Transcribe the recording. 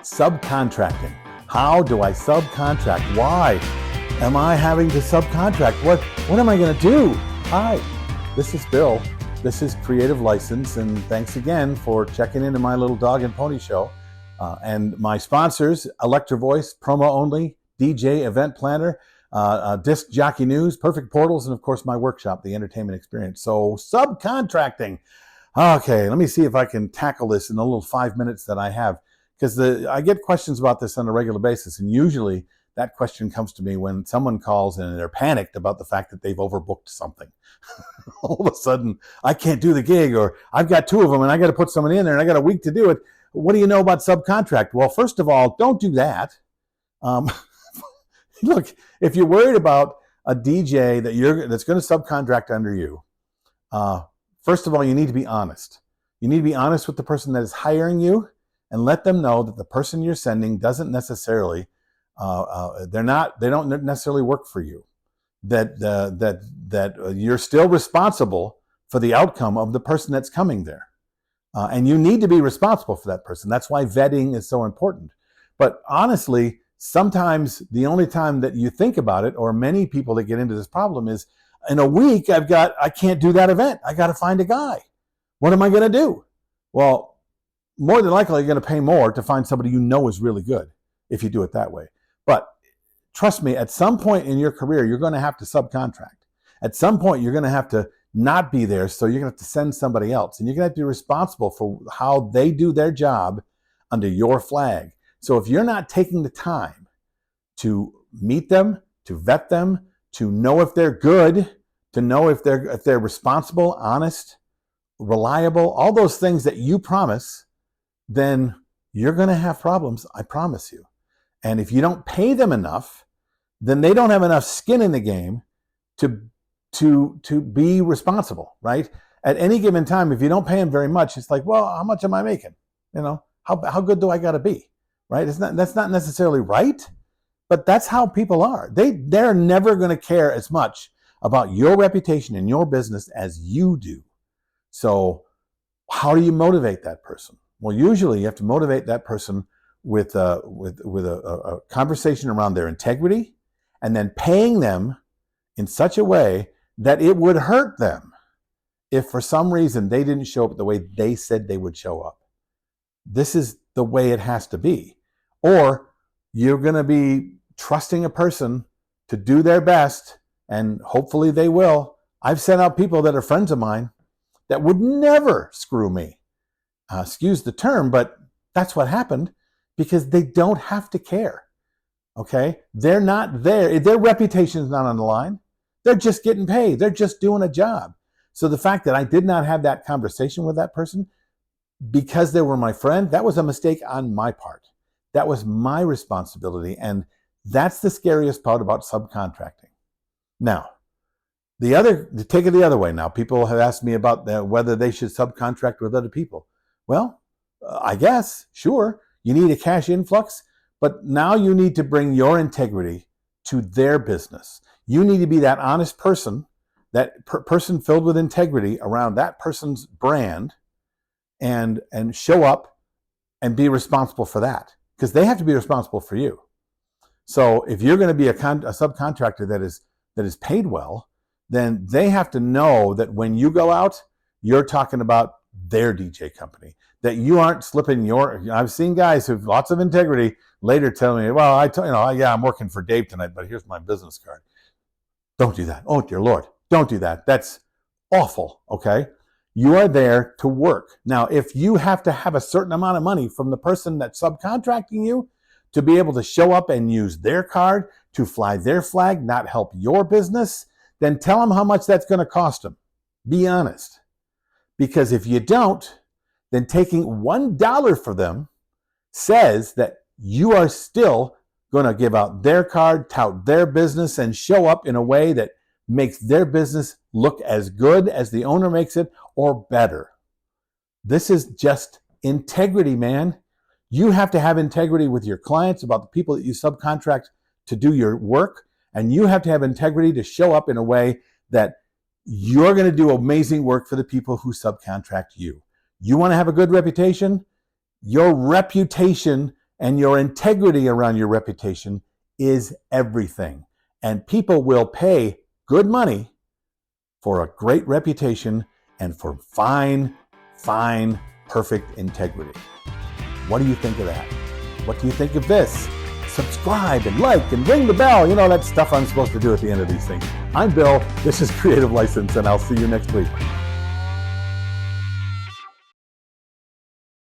Subcontracting. How do I subcontract? Why am I having to subcontract? What am I going to do? Hi, this is Bill. This is Creative License, and thanks again for checking into my little dog and pony show. And my sponsors, Electro Voice, Promo Only, DJ, Event Planner, Disc Jockey News, Perfect Portals, and of course my workshop, The Entertainment Experience. So subcontracting. Okay, let me see if I can tackle this in the little 5 minutes that I have, because I get questions about this on a regular basis, and usually that question comes to me when someone calls and they're panicked about the fact that they've overbooked something. All of a sudden, I can't do the gig, or I've got two of them and I got to put someone in there and I got a week to do it. What do you know about subcontract? Well, first of all, don't do that. Look, if you're worried about a DJ that's going to subcontract under you, first of all, you need to be honest. You need to be honest with the person that is hiring you and let them know that the person you're sending doesn't necessarily, they don't necessarily work for you. That you're still responsible for the outcome of the person that's coming there. And you need to be responsible for that person. That's why vetting is so important. But honestly, sometimes the only time that you think about it, or many people that get into this problem, is in a week, I can't do that event. I got to find a guy. What am I going to do? Well, more than likely, you're going to pay more to find somebody you know is really good if you do it that way. But trust me, at some point in your career, you're going to have to subcontract. At some point, you're going to have to not be there, so you're going to have to send somebody else. And you're going to have to be responsible for how they do their job under your flag. So if you're not taking the time to meet them, to vet them, to know if they're good, to know if they're responsible, honest, reliable, all those things that you promise, then you're going to have problems, I promise you. And if you don't pay them enough, then they don't have enough skin in the game to be responsible, right? At any given time, if you don't pay them very much, it's like, well, how much am I making? You know, how good do I got to be, right? That's not necessarily right, but that's how people are. They're never going to care as much about your reputation and your business as you do. So how do you motivate that person? Well, usually you have to motivate that person with a conversation around their integrity, and then paying them in such a way that it would hurt them if for some reason they didn't show up the way they said they would show up. This is the way it has to be. Or you're going to be trusting a person to do their best, and hopefully they will. I've sent out people that are friends of mine that would never screw me. Excuse the term, but that's what happened, because they don't have to care. Okay? They're not there. Their reputation is not on the line. They're just getting paid. They're just doing a job. So the fact that I did not have that conversation with that person because they were my friend, that was a mistake on my part. That was my responsibility. And that's the scariest part about subcontracting. Now, take it the other way now. People have asked me about whether they should subcontract with other people. Well, I guess, sure, you need a cash influx, but now you need to bring your integrity to their business. You need to be that honest person, that person filled with integrity around that person's brand, and show up and be responsible for that, because they have to be responsible for you. So if you're going to be a subcontractor that is paid well, then they have to know that when you go out, you're talking about their DJ company, that you aren't slipping I've seen guys who've lots of integrity later telling me, well, I'm working for Dave tonight, but here's my business card. Don't do that. Oh, dear Lord, don't do that. That's awful, okay? You are there to work. Now, if you have to have a certain amount of money from the person that's subcontracting you to be able to show up and use their card to fly their flag, not help your business, then tell them how much that's going to cost them. Be honest. Because if you don't, then taking $1 for them says that you are still going to give out their card, tout their business, and show up in a way that makes their business look as good as the owner makes it, or better. This is just integrity, man. You have to have integrity with your clients about the people that you subcontract to do your work, and you have to have integrity to show up in a way that you're going to do amazing work for the people who subcontract you. You want to have a good reputation? Your reputation And your integrity around your reputation is everything. And people will pay good money for a great reputation and for fine, perfect integrity. What do you think of that? What do you think of this? Subscribe and like and ring the bell. You know, that stuff I'm supposed to do at the end of these things. I'm Bill. This is Creative License, and I'll see you next week.